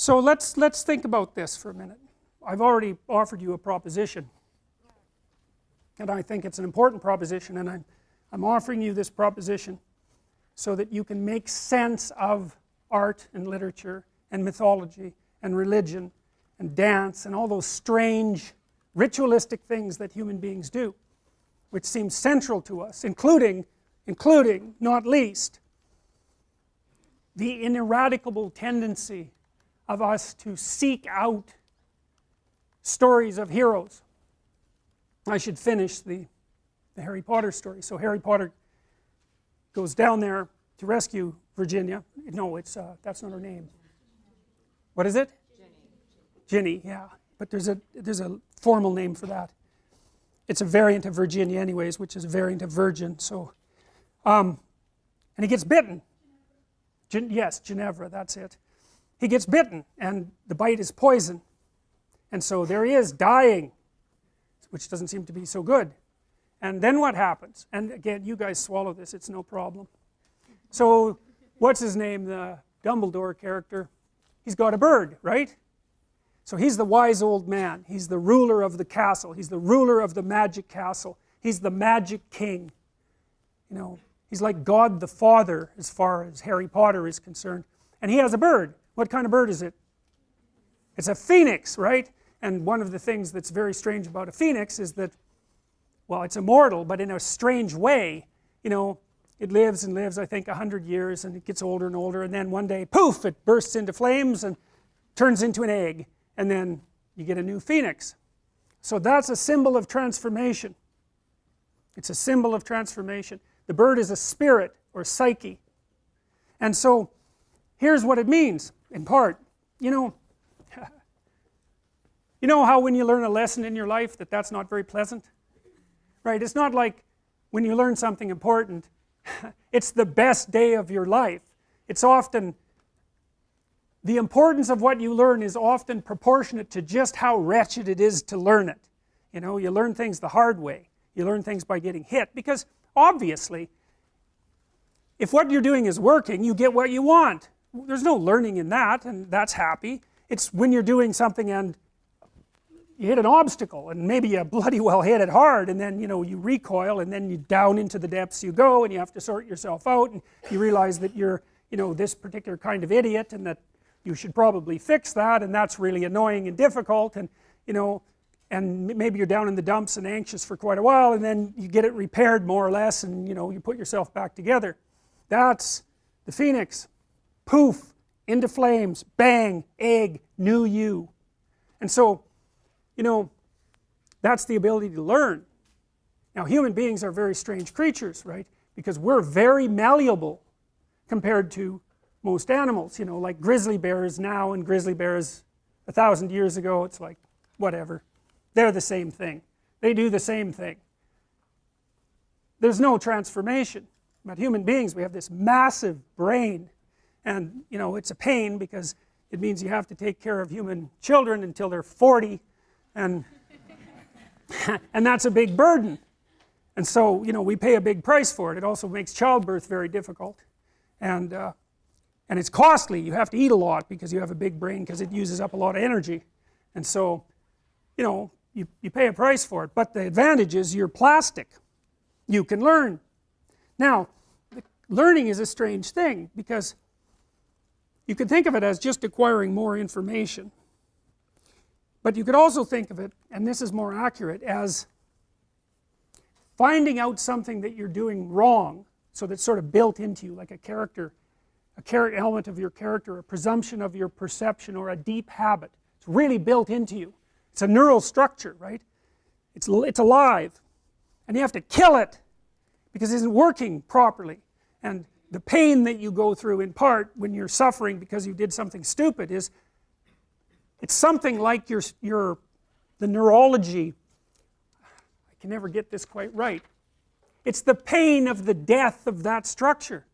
So let's think about this for a minute. I've already offered you a proposition, and I think it's an important proposition, and I'm offering you this proposition so that you can make sense of art and literature and mythology and religion and dance and all those strange ritualistic things that human beings do, which seem central to us, including, not least, the ineradicable tendency of us to seek out stories of heroes. I should finish the Harry Potter story. So Harry Potter goes down there to rescue Virginia. No, that's not her name. What is it? Ginny, yeah. But there's a formal name for that. It's a variant of Virginia anyways, which is a variant of virgin. So, and he gets bitten. Yes, Ginevra, that's it. He gets bitten, and the bite is poison. And so there he is, dying, which doesn't seem to be so good. And then what happens? And again, you guys swallow this, it's no problem. So, what's his name, the Dumbledore character? He's got a bird, right? So he's the wise old man. He's the ruler of the castle. He's the ruler of the magic castle. He's the magic king. You know, he's like God the Father as far as Harry Potter is concerned. And he has a bird. What kind of bird is it? It's a phoenix, right? And one of the things that's very strange about a phoenix is that, well, it's immortal, but in a strange way. You know, it lives and lives, I think, 100 years, and it gets older and older, and then one day, poof, it bursts into flames and turns into an egg, and then you get a new phoenix. So that's a symbol of transformation. It's a symbol of transformation. The bird is a spirit or psyche. And so here's what it means, in part. You know how when you learn a lesson in your life that's not very pleasant? Right? It's not like when you learn something important, it's the best day of your life. It's often, the importance of what you learn is often proportionate to just how wretched it is to learn it. You know, you learn things the hard way. You learn things by getting hit, because obviously, if what you're doing is working, you get what you want. There's no learning in that, and that's happy. It's when you're doing something and you hit an obstacle, and maybe you bloody well hit it hard, and then you recoil, and then you down into the depths you go, and you have to sort yourself out, and you realize that you're this particular kind of idiot, and that you should probably fix that, and that's really annoying and difficult, and and maybe you're down in the dumps and anxious for quite a while, and then you get it repaired more or less, and you put yourself back together. That's the phoenix. Poof, into flames, bang, egg, new you. And so that's the ability to learn. Now, human beings are very strange creatures, right? Because we're very malleable compared to most animals. Like grizzly bears now and grizzly bears 1,000 years ago, it's like, whatever. They're the same thing. They do the same thing. There's no transformation. But human beings, we have this massive brain. And, it's a pain because it means you have to take care of human children until they're 40. And that's a big burden, and so we pay a big price for it. It also makes childbirth very difficult, and it's costly. You have to eat a lot because you have a big brain, because it uses up a lot of energy, and so you pay a price for it. But the advantage is you're plastic. You can learn. Now, learning is a strange thing, because you can think of it as just acquiring more information. But you could also think of it, and this is more accurate, as finding out something that you're doing wrong, so that's sort of built into you, like a character element of your character, a presumption of your perception, or a deep habit. It's really built into you. It's a neural structure, right? It's alive. And you have to kill it, because it isn't working properly. And the pain that you go through, in part, when you're suffering because you did something stupid, is it's something like the neurology. I can never get this quite right. It's the pain of the death of that structure.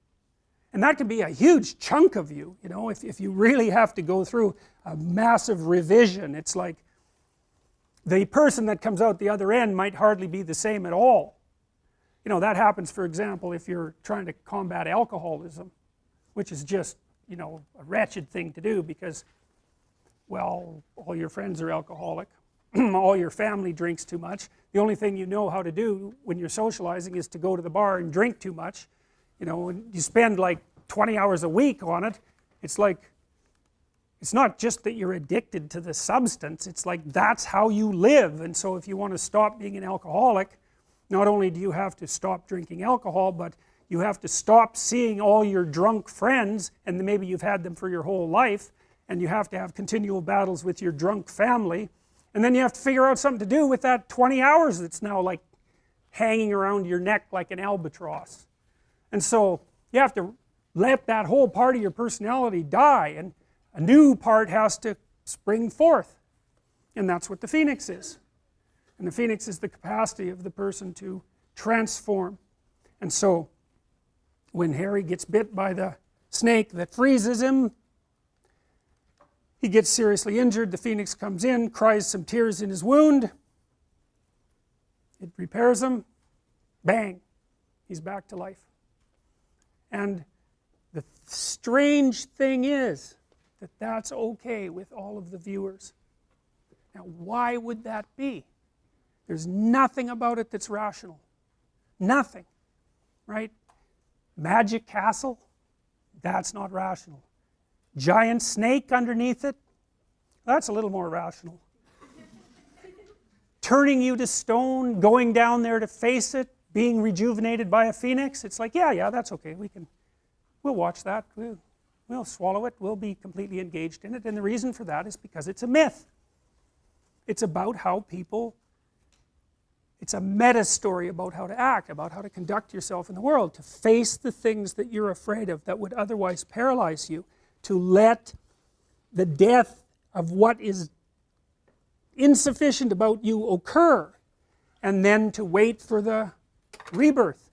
And that can be a huge chunk of you, if you really have to go through a massive revision. It's like the person that comes out the other end might hardly be the same at all. That happens, for example, if you're trying to combat alcoholism, which is just, a wretched thing to do, because well, all your friends are alcoholic, all your family drinks too much, the only thing you know how to do when you're socializing is to go to the bar and drink too much, you know, and you spend like 20 hours a week on it. It's like, it's not just that you're addicted to the substance, it's like that's how you live. And so if you want to stop being an alcoholic, not only do you have to stop drinking alcohol, but you have to stop seeing all your drunk friends, and maybe you've had them for your whole life, and you have to have continual battles with your drunk family, and then you have to figure out something to do with that 20 hours that's now like hanging around your neck like an albatross. And so you have to let that whole part of your personality die, and a new part has to spring forth. And that's what the phoenix is. And the phoenix is the capacity of the person to transform. And so when Harry gets bit by the snake that freezes him, he gets seriously injured, the phoenix comes in, cries some tears in his wound, it repairs him, bang, he's back to life. And the strange thing is that that's okay with all of the viewers. Now why would that be? There's nothing about it that's rational. Nothing. Right? Magic castle? That's not rational. Giant snake underneath it? That's a little more rational. Turning you to stone, going down there to face it, being rejuvenated by a phoenix? It's like, yeah, that's okay. We'll watch that. We'll swallow it. We'll be completely engaged in it. And the reason for that is because it's a myth. It's about how people, it's a meta story about how to act, about how to conduct yourself in the world, to face the things that you're afraid of that would otherwise paralyze you, to let the death of what is insufficient about you occur, and then to wait for the rebirth.